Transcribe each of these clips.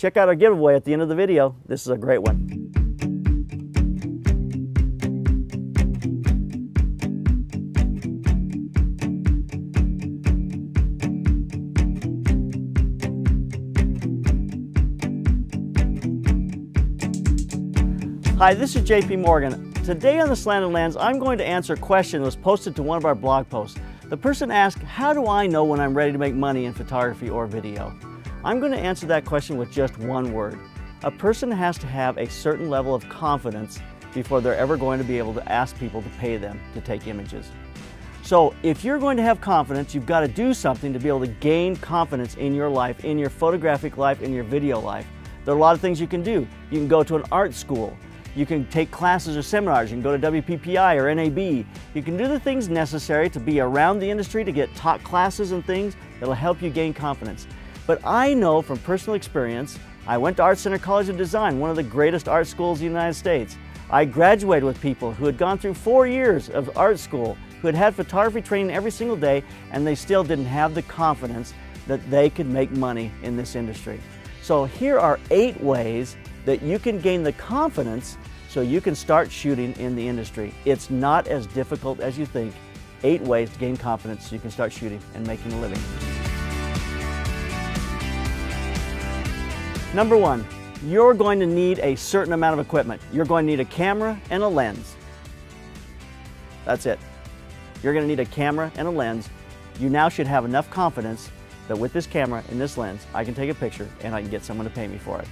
Check out our giveaway at the end of the video. This is a great one. Hi, this is JP Morgan. Today on The Slanted Lens, I'm going to answer a question that was posted to one of our blog posts. The person asked, how do I know when I'm ready to make money in photography or video? I'm going to answer that question with just one word. A person has to have a certain level of confidence before they're ever going to be able to ask people to pay them to take images. So if you're going to have confidence, you've got to do something to be able to gain confidence in your life, in your photographic life, in your video life. There are a lot of things you can do. You can go to an art school. You can take classes or seminars. You can go to WPPI or NAB. You can do the things necessary to be around the industry, to get taught classes and things that'll help you gain confidence. But I know from personal experience, I went to Art Center College of Design, one of the greatest art schools in the United States. I graduated with people who had gone through 4 years of art school, who had had photography training every single day, and they still didn't have the confidence that they could make money in this industry. So here are 8 ways that you can gain the confidence so you can start shooting in the industry. It's not as difficult as you think. 8 ways to gain confidence so you can start shooting and making a living. Number 1, you're going to need a certain amount of equipment. You're going to need a camera and a lens. That's it. You're going to need a camera and a lens. You now should have enough confidence that with this camera and this lens, I can take a picture and I can get someone to pay me for it.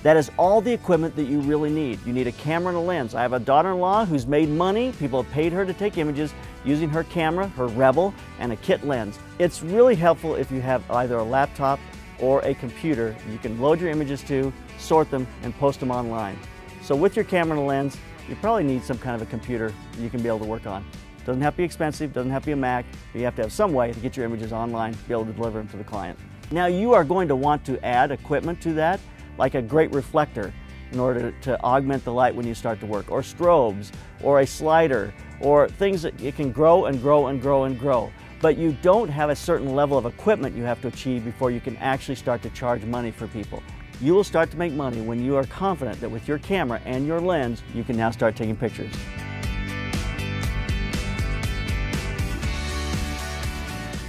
That is all the equipment that you really need. You need a camera and a lens. I have a daughter-in-law who's made money. People have paid her to take images using her camera, her Rebel, and a kit lens. It's really helpful if you have either a laptop or a computer you can load your images to, sort them, and post them online. So with your camera and a lens, you probably need some kind of a computer you can be able to work on. Doesn't have to be expensive, doesn't have to be a Mac, but you have to have some way to get your images online, be able to deliver them to the client. Now you are going to want to add equipment to that, like a great reflector in order to augment the light when you start to work, or strobes, or a slider, or things that it can grow and grow and grow and grow. But you don't have a certain level of equipment you have to achieve before you can actually start to charge money for people. You will start to make money when you are confident that with your camera and your lens, you can now start taking pictures.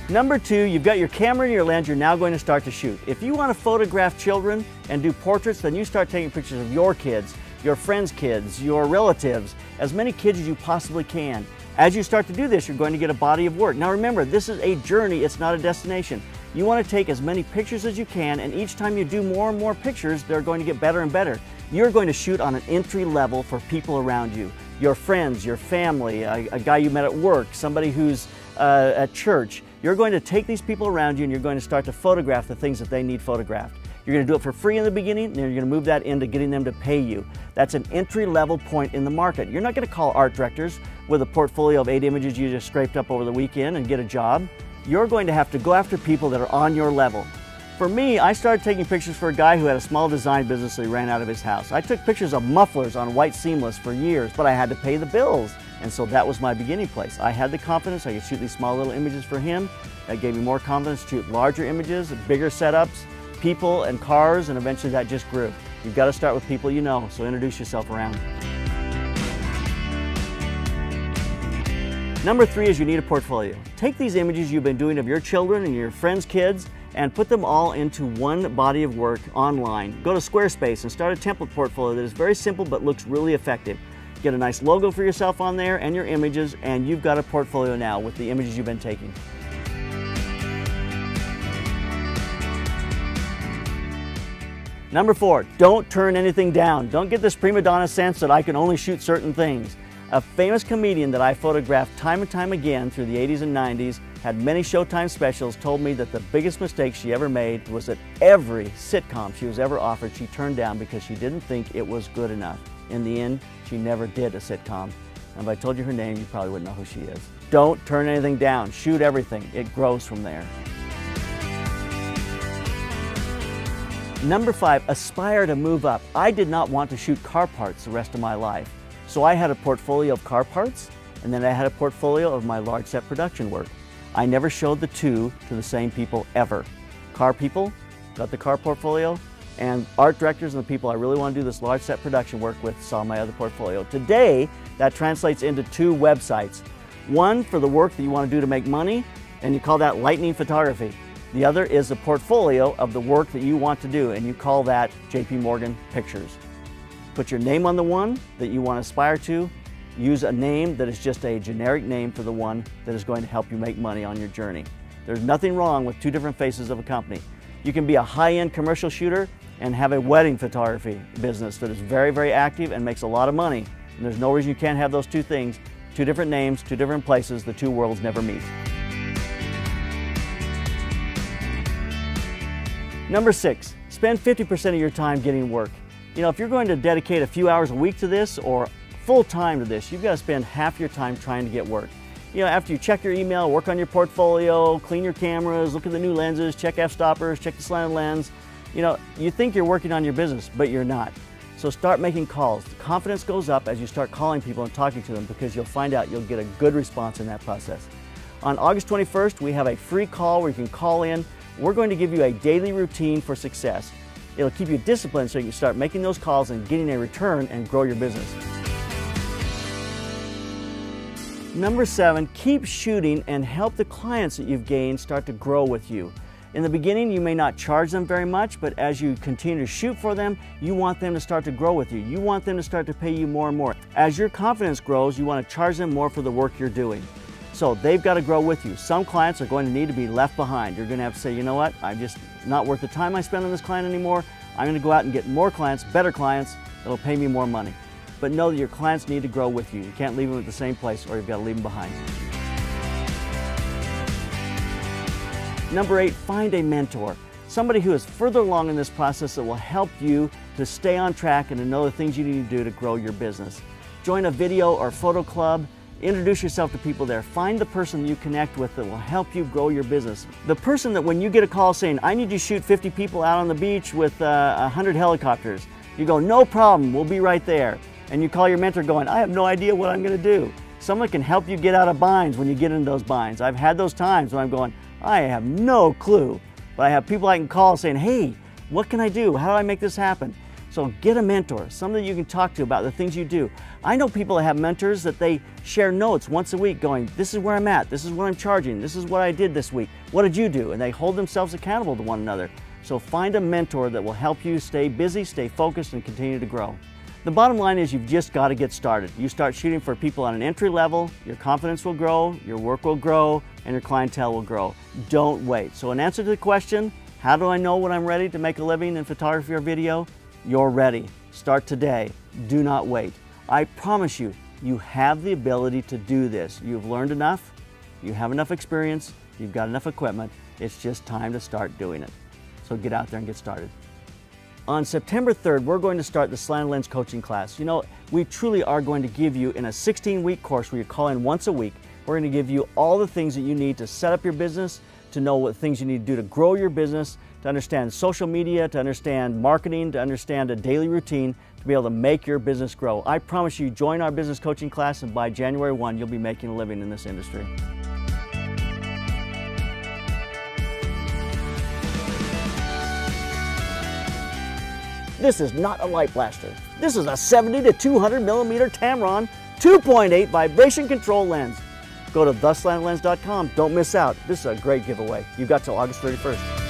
Number 2, you've got your camera and your lens, you're now going to start to shoot. If you want to photograph children and do portraits, then you start taking pictures of your kids, your friends' kids, your relatives, as many kids as you possibly can. As you start to do this, you're going to get a body of work. Now remember, this is a journey, it's not a destination. You want to take as many pictures as you can, and each time you do more and more pictures, they're going to get better and better. You're going to shoot on an entry level for people around you. Your friends, your family, a guy you met at work, somebody who's at church. You're going to take these people around you and you're going to start to photograph the things that they need photographed. You're going to do it for free in the beginning, and then you're going to move that into getting them to pay you. That's an entry-level point in the market. You're not going to call art directors with a portfolio of 8 images you just scraped up over the weekend and get a job. You're going to have to go after people that are on your level. For me, I started taking pictures for a guy who had a small design business that he ran out of his house. I took pictures of mufflers on white seamless for years, but I had to pay the bills. And so that was my beginning place. I had the confidence, I could shoot these small little images for him. That gave me more confidence to shoot larger images, bigger setups, people and cars, and eventually that just grew. You've got to start with people you know, so introduce yourself around. Number 3 is you need a portfolio. Take these images you've been doing of your children and your friends' kids and put them all into one body of work online. Go to Squarespace and start a template portfolio that is very simple but looks really effective. Get a nice logo for yourself on there and your images, and you've got a portfolio now with the images you've been taking. Number 4, don't turn anything down. Don't get this prima donna sense that I can only shoot certain things. A famous comedian that I photographed time and time again through the 80s and 90s, had many Showtime specials, told me that the biggest mistake she ever made was that every sitcom she was ever offered she turned down because she didn't think it was good enough. In the end, she never did a sitcom. And if I told you her name, you probably wouldn't know who she is. Don't turn anything down. Shoot everything. It grows from there. Number 5, aspire to move up. I did not want to shoot car parts the rest of my life. So I had a portfolio of car parts, and then I had a portfolio of my large set production work. I never showed the two to the same people ever. Car people got the car portfolio, and art directors and the people I really want to do this large set production work with saw my other portfolio. Today, that translates into 2 websites. One for the work that you want to do to make money, and you call that lightning photography. The other is a portfolio of the work that you want to do, and you call that JP Morgan Pictures. Put your name on the one that you want to aspire to. Use a name that is just a generic name for the one that is going to help you make money on your journey. There's nothing wrong with 2 different faces of a company. You can be a high-end commercial shooter and have a wedding photography business that is very, very active and makes a lot of money. And there's no reason you can't have those 2 things, 2 different names, 2 different places, the 2 worlds never meet. Number 6, spend 50% of your time getting work. You know, if you're going to dedicate a few hours a week to this or full time to this, you've got to spend half your time trying to get work. You know, after you check your email, work on your portfolio, clean your cameras, look at the new lenses, check f-stoppers, check the slanted lens, you know, you think you're working on your business, but you're not. So start making calls. The confidence goes up as you start calling people and talking to them, because you'll find out you'll get a good response in that process. On August 21st, we have a free call where you can call in. We're going to give you a daily routine for success. It'll keep you disciplined so you can start making those calls and getting a return and grow your business. Number 7, keep shooting and help the clients that you've gained start to grow with you. In the beginning, you may not charge them very much, but as you continue to shoot for them, you want them to start to grow with you. You want them to start to pay you more and more. As your confidence grows, you want to charge them more for the work you're doing. So they've got to grow with you. Some clients are going to need to be left behind. You're going to have to say, you know what, I'm just not worth the time I spend on this client anymore. I'm going to go out and get more clients, better clients, that'll pay me more money. But know that your clients need to grow with you. You can't leave them at the same place, or you've got to leave them behind. Number 8, find a mentor. Somebody who is further along in this process that will help you to stay on track and to know the things you need to do to grow your business. Join a video or photo club. Introduce yourself to people there. Find the person you connect with that will help you grow your business. The person that when you get a call saying, I need you to shoot 50 people out on the beach with 100 helicopters, you go, no problem, we'll be right there. And you call your mentor going, I have no idea what I'm going to do. Someone can help you get out of binds when you get into those binds. I've had those times when I'm going, I have no clue. But I have people I can call saying, hey, what can I do? How do I make this happen? So get a mentor, someone that you can talk to about the things you do. I know people that have mentors that they share notes once a week going, this is where I'm at, this is what I'm charging, this is what I did this week, what did you do? And they hold themselves accountable to one another. So find a mentor that will help you stay busy, stay focused, and continue to grow. The bottom line is you've just got to get started. You start shooting for people on an entry level, your confidence will grow, your work will grow, and your clientele will grow. Don't wait. So in answer to the question, how do I know when I'm ready to make a living in photography or video? You're ready. Start today. Do not wait. I promise you, you have the ability to do this. You've learned enough, you have enough experience, you've got enough equipment. It's just time to start doing it. So get out there and get started. On September 3rd, we're going to start the Slanted Lens coaching class. You know, we truly are going to give you, in a 16-week course where you call in once a week, we're going to give you all the things that you need to set up your business, to know what things you need to do to grow your business, to understand social media, to understand marketing, to understand a daily routine, to be able to make your business grow. I promise you, join our business coaching class, and by January 1, you'll be making a living in this industry. This is not a light blaster. This is a 70 to 200 millimeter Tamron 2.8 vibration control lens. Go to theslanted lens.com. Don't miss out. This is a great giveaway. You've got till August 31st.